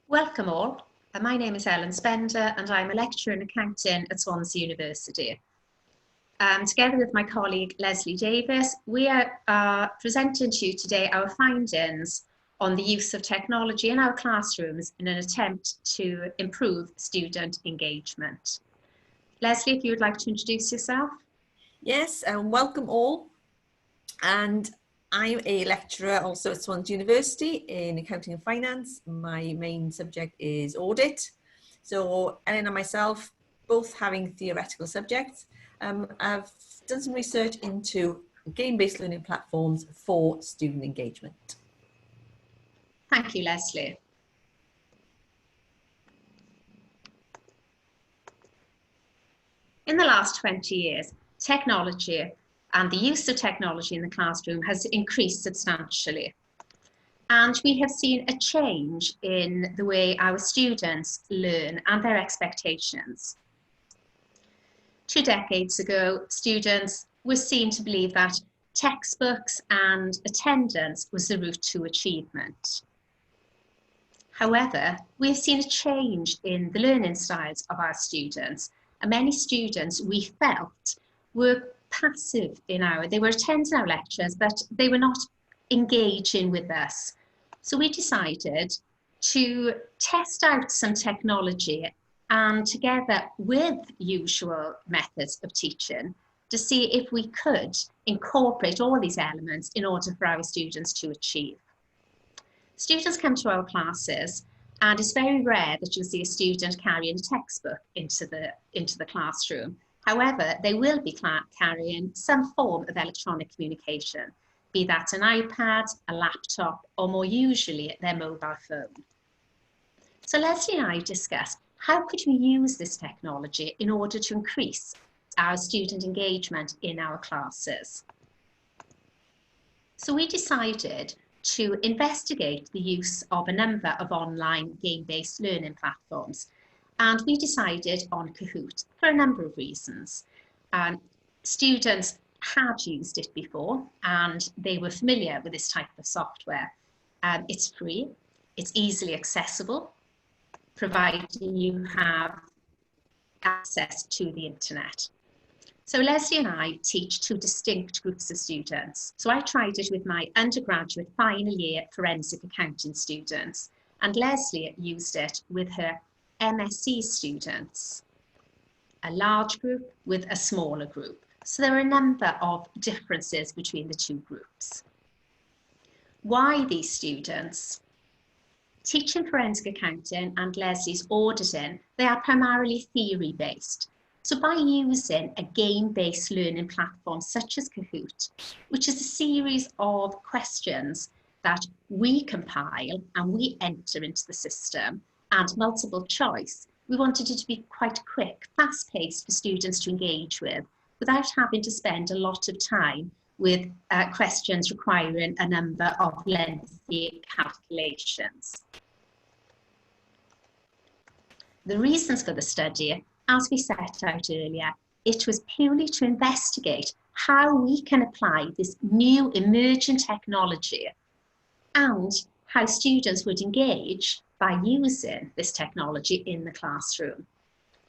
Welcome all. My name is Spen and I'm a lecturer in accounting at Swansea University. Together with my colleague Leslie Davis, we are presenting to you today our findings on the use of technology in our classrooms in an attempt to improve student engagement. Leslie, if you would like to introduce yourself. Yes, and welcome all. And I'm a lecturer also at Swansea University in accounting and finance. My main subject is audit. So Ellen and myself, both having theoretical subjects, I've done some research into game-based learning platforms for student engagement. Thank you, Leslie. In the last 20 years, technology and the use of technology in the classroom has increased substantially. And we have seen a change in the way our students learn and their expectations. 2 decades ago, students were seen to believe that textbooks and attendance was the route to achievement. However, we have seen a change in the learning styles of our students, and many students we felt were passive they were attending our lectures, but they were not engaging with us. So we decided to test out some technology and together with usual methods of teaching to see if we could incorporate all these elements in order for our students to achieve. Students come to our classes and it's very rare that you'll see a student carrying a textbook into the classroom. However, they will be carrying some form of electronic communication, be that an iPad, a laptop, or more usually their mobile phone. So Leslie and I discussed how could we use this technology in order to increase our student engagement in our classes. So we decided to investigate the use of a number of online game-based learning platforms. And we decided on Kahoot for a number of reasons. Students had used it before and they were familiar with this type of software. It's free, it's easily accessible, providing you have access to the internet. So Leslie and I teach 2 distinct groups of students. So I tried it with my undergraduate final year forensic accounting students, and Leslie used it with her MSc students, a large group with a smaller group. So there are a number of differences between the 2 groups. Why these students? Teaching forensic accounting and Leslie's auditing, they are primarily theory-based. So by using a game-based learning platform such as Kahoot, which is a series of questions that we compile and we enter into the system, and multiple choice, we wanted it to be quite quick, fast-paced for students to engage with, without having to spend a lot of time with questions requiring a number of lengthy calculations. The reasons for the study, as we set out earlier, it was purely to investigate how we can apply this new emerging technology and how students would engage by using this technology in the classroom.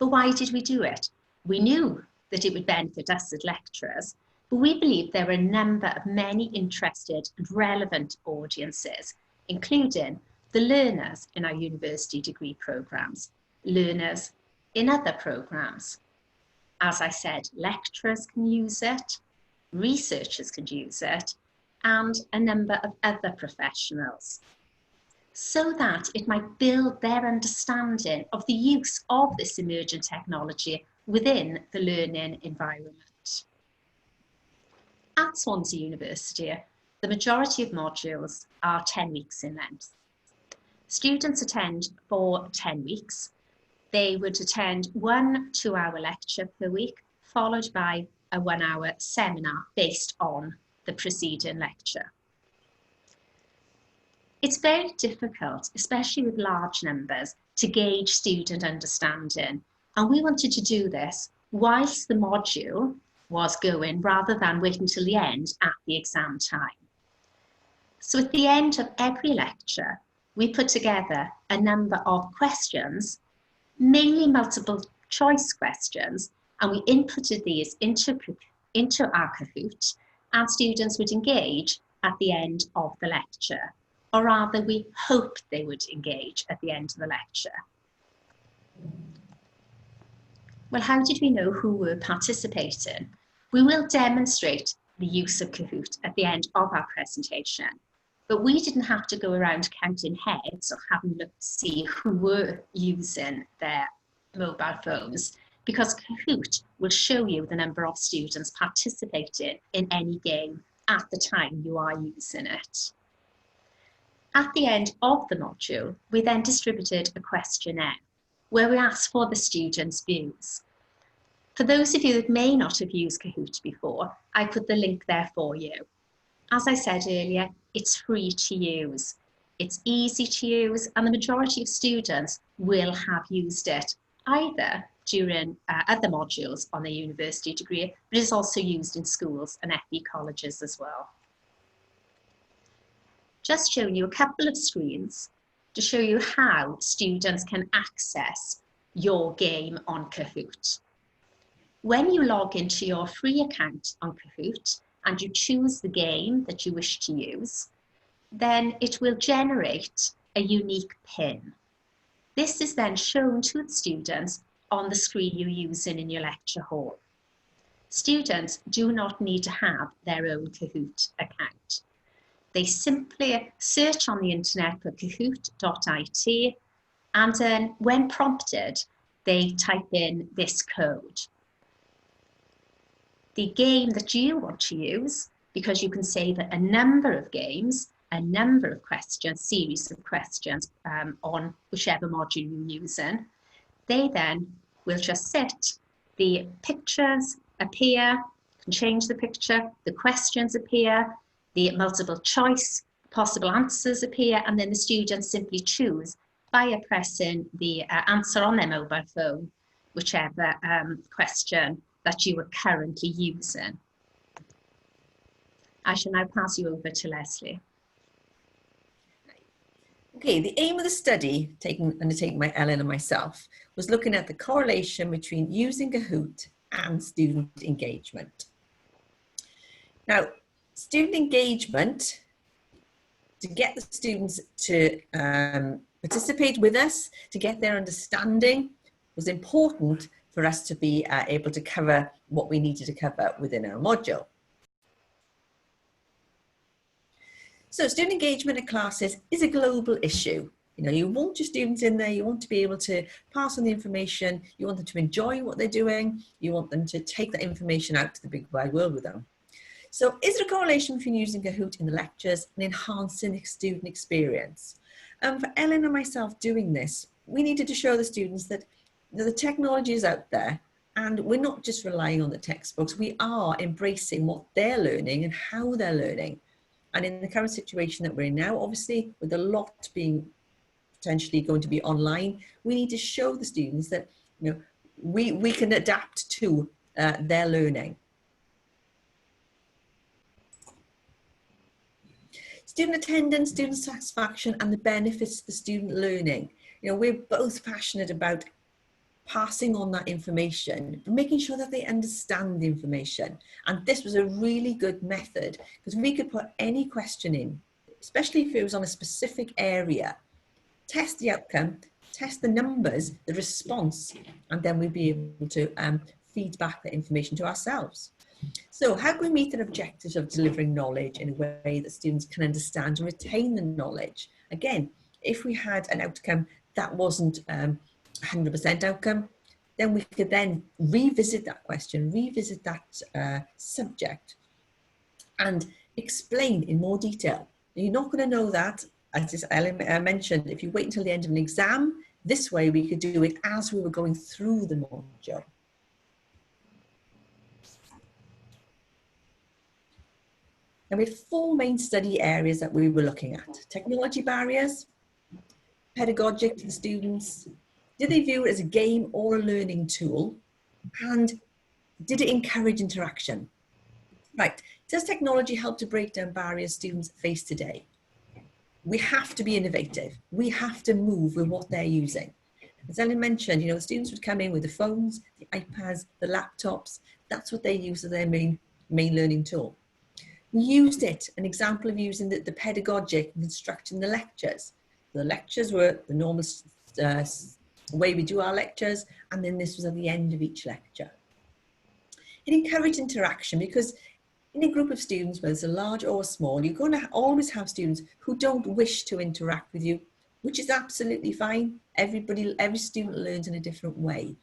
But why did we do it? We knew that it would benefit us as lecturers, but we believed there were a number of many interested and relevant audiences, including the learners in our university degree programs, learners in other programs. As I said, lecturers can use it, researchers can use it, and a number of other professionals, so that it might build their understanding of the use of this emerging technology within the learning environment. At Swansea University, the majority of modules are 10 weeks in length. Students attend for 10 weeks. They would attend 1 2-hour lecture per week, followed by a 1-hour seminar based on the preceding lecture. It's very difficult, especially with large numbers, to gauge student understanding. And we wanted to do this whilst the module was going, rather than wait until the end at the exam time. So at the end of every lecture, we put together a number of questions, mainly multiple choice questions, and we inputted these into our Kahoot, and students would engage at the end of the lecture, or rather we hoped they would engage at the end of the lecture. Well, how did we know who were participating? We will demonstrate the use of Kahoot at the end of our presentation, but we didn't have to go around counting heads or having a look to see who were using their mobile phones, because Kahoot will show you the number of students participating in any game at the time you are using it. At the end of the module, we then distributed a questionnaire where we asked for the students' views. For those of you that may not have used Kahoot before, I put the link there for you. As I said earlier, it's free to use. It's easy to use, and the majority of students will have used it either during other modules on their university degree, but it's also used in schools and FE colleges as well. Just showing you a couple of screens to show you how students can access your game on Kahoot. When you log into your free account on Kahoot and you choose the game that you wish to use, then it will generate a unique PIN. This is then shown to the students on the screen you're using in your lecture hall. Students do not need to have their own Kahoot account. They simply search on the internet for kahoot.it, and then when prompted, they type in this code. The game that you want to use, because you can save a number of games, a number of questions, series of questions on whichever module you're using, they then will just sit. The pictures appear, you can change the picture, the questions appear, the multiple choice possible answers appear, and then the students simply choose by pressing the answer on their mobile phone, whichever question that you are currently using. I shall now pass you over to Leslie. Okay, the aim of the study undertaken by Ellen and myself was looking at the correlation between using Kahoot and student engagement. Now, student engagement, to get the students to participate with us, to get their understanding, was important for us to be able to cover what we needed to cover within our module. So student engagement in classes is a global issue. You know, you want your students in there, you want to be able to pass on the information, you want them to enjoy what they're doing, you want them to take that information out to the big wide world with them. So is there a correlation between using Kahoot in the lectures and enhancing the student experience? For Ellen and myself doing this, we needed to show the students that the technology is out there and we're not just relying on the textbooks, we are embracing what they're learning and how they're learning. And in the current situation that we're in now, obviously with a lot being potentially going to be online, we need to show the students that, you know, we can adapt to their learning. Student attendance, student satisfaction, and the benefits to the student learning. You know, we're both passionate about passing on that information, but making sure that they understand the information. And this was a really good method because we could put any question in, especially if it was on a specific area, test the outcome, test the numbers, the response, and then we'd be able to feed back the information to ourselves. So how can we meet the objectives of delivering knowledge in a way that students can understand and retain the knowledge? Again, if we had an outcome that wasn't 100% outcome, then we could then revisit that question, revisit that subject, and explain in more detail. You're not going to know that, as Ellen mentioned, if you wait until the end of an exam. This way we could do it as we were going through the module. And we had 4 main study areas that we were looking at: technology barriers, pedagogic to the students, did they view it as a game or a learning tool, and did it encourage interaction? Right, does technology help to break down barriers students face today? we have to be innovative. We have to move with what they're using. As Ellen mentioned, the students would come in with the phones, the iPads, the laptops. That's what they use as their main learning tool. We used it, an example of using the pedagogic and constructing the lectures. The lectures were the normal way we do our lectures, and then this was at the end of each lecture. It encouraged interaction because in a group of students, whether it's a large or small, you're going to always have students who don't wish to interact with you, which is absolutely fine. Every student learns in a different way.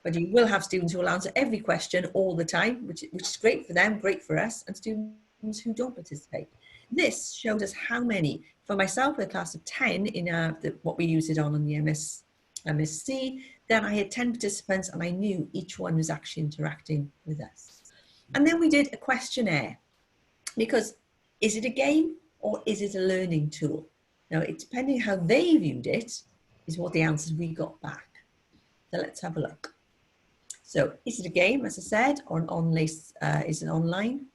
But you will have students who will answer every question all the time, which is great for them, great for us, and students who don't participate. This showed us how many, for myself, with a class of 10 in what we use it on the MSc, then I had 10 participants and I knew each one was actually interacting with us. And then we did a questionnaire, because is it a game or is it a learning tool? Now, depending how they viewed it is what the answers we got back. So let's have a look. So is it a game, as I said, or is it online?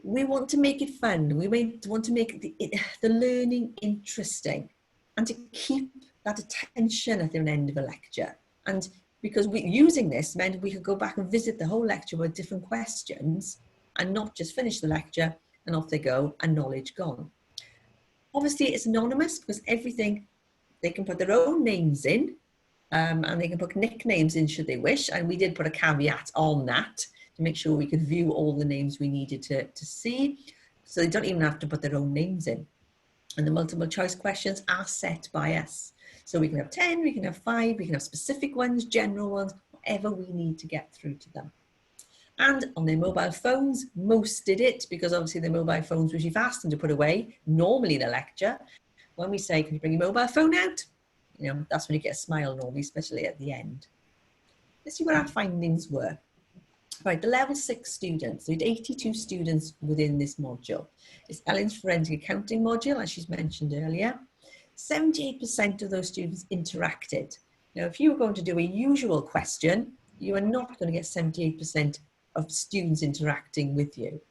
We want to make it fun. We want to make the learning interesting and to keep that attention at the end of a lecture. And because using this meant we could go back and visit the whole lecture with different questions and not just finish the lecture and off they go and knowledge gone. Obviously, it's anonymous because everything, they can put their own names in and they can put nicknames in should they wish. And we did put a caveat on that to make sure we could view all the names we needed to see. So they don't even have to put their own names in. And the multiple choice questions are set by us. So we can have 10, we can have 5, we can have specific ones, general ones, whatever we need to get through to them. And on their mobile phones, most did it because obviously the mobile phones, which you've asked them to put away, normally in a lecture, when we say, can you bring your mobile phone out? That's when you get a smile normally, especially at the end. Let's see what our findings were. Right, the level 6 students, we had 82 students within this module. It's Ellen's forensic accounting module, as she's mentioned earlier. 78% of those students interacted. Now, if you were going to do a usual question, you are not going to get 78% of students interacting with you.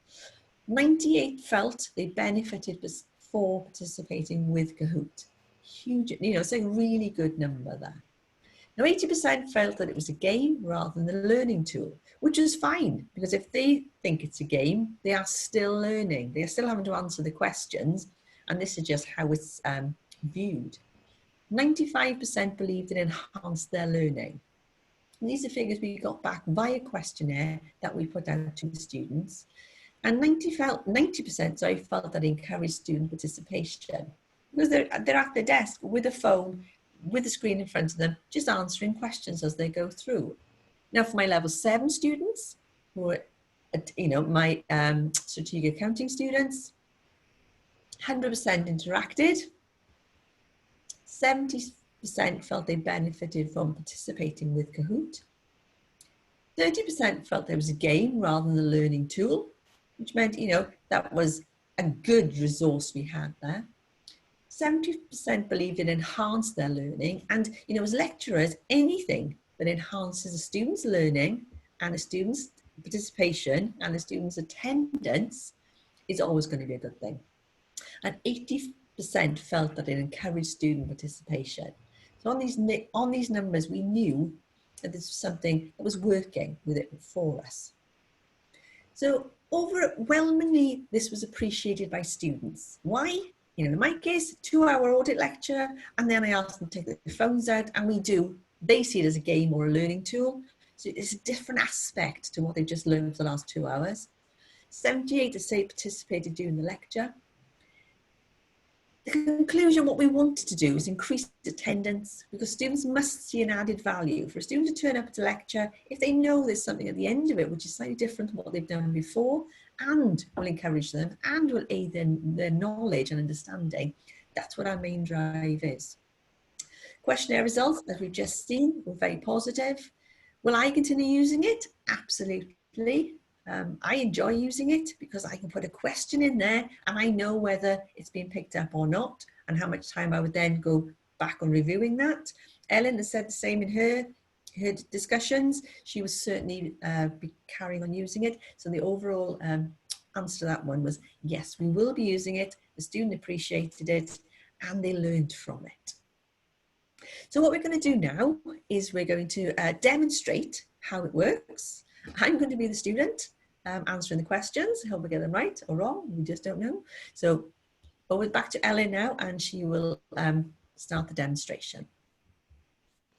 98 felt they benefited for participating with Kahoot. Huge, it's a really good number there. Now, 80% felt that it was a game rather than a learning tool, which is fine, because if they think it's a game, they are still learning. They are still having to answer the questions, and this is just how it's viewed. 95% believed it enhanced their learning. And these are figures we got back via questionnaire that we put out to the students. And 90% felt that it encouraged student participation, because they're at their desk with a phone, with the screen in front of them, just answering questions as they go through. Now, for my level 7 students, who are, my strategic accounting students, 100% interacted. 70% felt they benefited from participating with Kahoot. 30% felt there was a game rather than a learning tool, which meant, that was a good resource we had there. 70% believed it enhanced their learning. And, as lecturers, anything that enhances a student's learning and a student's participation and a student's attendance is always going to be a good thing. And 80% felt that it encouraged student participation. So on these numbers, we knew that this was something that was working with it for us. So overwhelmingly, this was appreciated by students. Why? In my case, 2-hour audit lecture, and then I asked them to take their phones out, and they see it as a game or a learning tool. So it's a different aspect to what they've just learned for the last 2 hours. 78 participated during the lecture. The conclusion, what we wanted to do is increase attendance, because students must see an added value. For a student to turn up at a lecture, if they know there's something at the end of it which is slightly different to what they've done before, and will encourage them and will aid their knowledge and understanding, that's what our main drive is. Questionnaire results, as we've just seen, were very positive. Will I continue using it? Absolutely. I enjoy using it because I can put a question in there and I know whether it's been picked up or not, and how much time I would then go back on reviewing that. Ellen has said the same in her discussions. She was certainly be carrying on using it. So the overall answer to that one was, yes, we will be using it. The student appreciated it and they learned from it. So what we're going to do now is we're going to demonstrate how it works. I'm going to be the student answering the questions. I hope I get them right or wrong. We just don't know. So over back to Ellen now, and she will start the demonstration.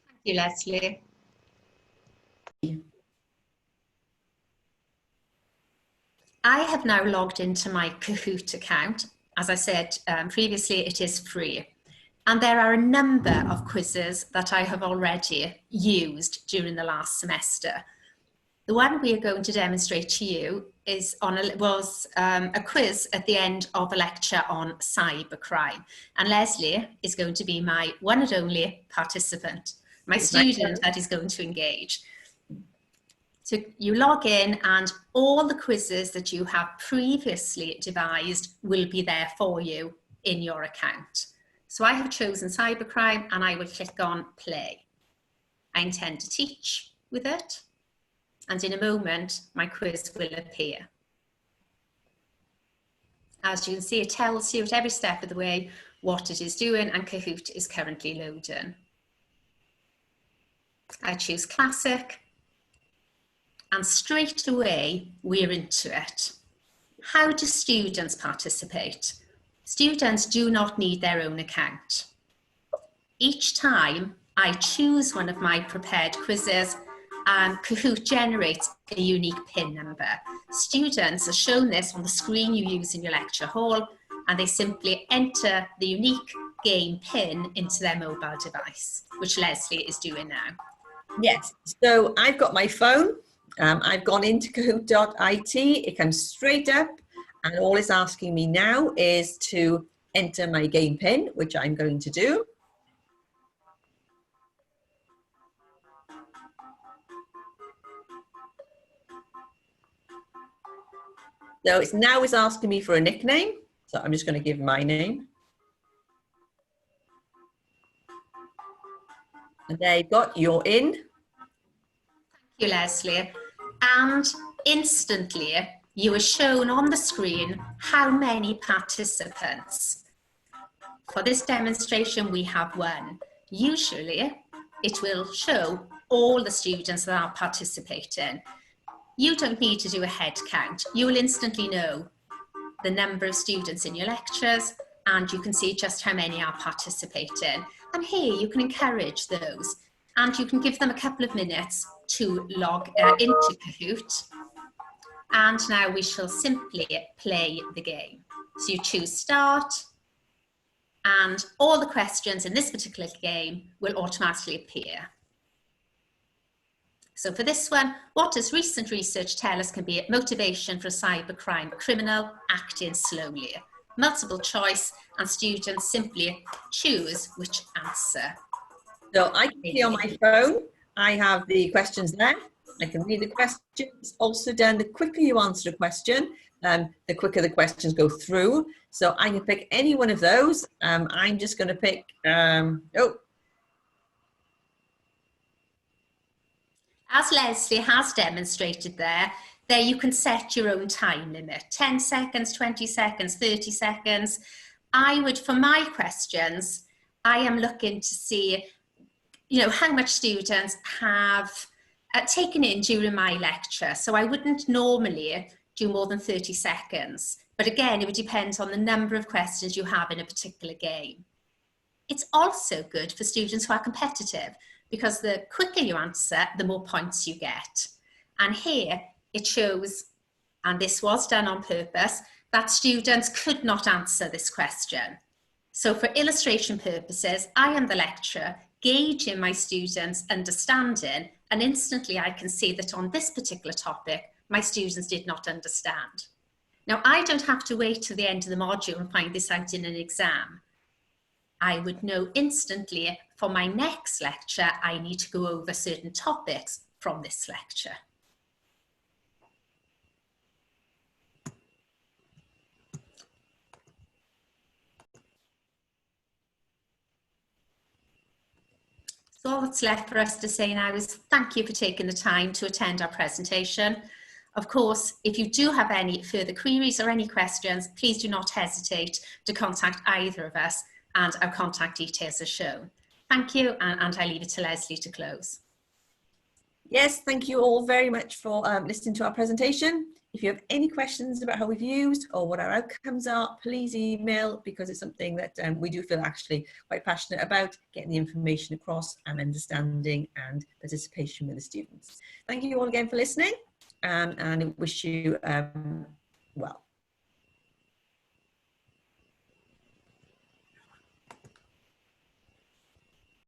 Thank you, Leslie. I have now logged into my Kahoot account. As I said previously, it is free. And there are a number of quizzes that I have already used during the last semester. The one we are going to demonstrate to you is was a quiz at the end of a lecture on cybercrime. And Leslie is going to be my one and only participant, my student that is going to engage. So you log in and all the quizzes that you have previously devised will be there for you in your account. So I have chosen cybercrime and I will click on play. I intend to teach with it. And in a moment, my quiz will appear. As you can see, it tells you at every step of the way what it is doing, and Kahoot is currently loading. I choose classic, and straight away, we're into it. How do students participate? Students do not need their own account. Each time I choose one of my prepared quizzes, Kahoot generates a unique PIN number. Students are shown this on the screen you use in your lecture hall, and they simply enter the unique game PIN into their mobile device, which Leslie is doing now. Yes, so I've got my phone. I've gone into kahoot.it. It comes straight up, and all it's asking me now is to enter my game PIN, which I'm going to do. So it's now asking me for a nickname. So I'm just going to give my name. And there you've got, you're in. Thank you, Leslie. And instantly, you are shown on the screen how many participants. For this demonstration, we have one. Usually, it will show all the students that are participating. You don't need to do a head count. You will instantly know the number of students in your lectures, and you can see just how many are participating. And here you can encourage those, and you can give them a couple of minutes to log into Kahoot. And now we shall simply play the game. So you choose start, and all the questions in this particular game will automatically appear. So for this one, what does recent research tell us can be a motivation for a cybercrime criminal acting slowly? Multiple choice, and students simply choose which answer. So I can see on my phone, I have the questions there. I can read the questions. Also done, the quicker you answer a question, the quicker the questions go through. So I can pick any one of those. I'm just going to pick, As Leslie has demonstrated there you can set your own time limit, 10 seconds, 20 seconds, 30 seconds. I would, for my questions, I am looking to see, how much students have taken in during my lecture. So I wouldn't normally do more than 30 seconds. But again, it would depend on the number of questions you have in a particular game. It's also good for students who are competitive, because the quicker you answer, the more points you get. And here it shows, and this was done on purpose, that students could not answer this question. So for illustration purposes, I am the lecturer gauging my students' understanding, and instantly I can see that on this particular topic, my students did not understand. Now, I don't have to wait till the end of the module and find this out in an exam. I would know instantly for my next lecture, I need to go over certain topics from this lecture. So all that's left for us to say now is thank you for taking the time to attend our presentation. Of course, if you do have any further queries or any questions, please do not hesitate to contact either of us, and our contact details are shown. Thank you, and I leave it to Leslie to close. Yes, thank you all very much for listening to our presentation. If you have any questions about how we've used or what our outcomes are, please email, because it's something that we do feel actually quite passionate about, getting the information across and understanding and participation with the students. Thank you all again for listening, and I wish you well.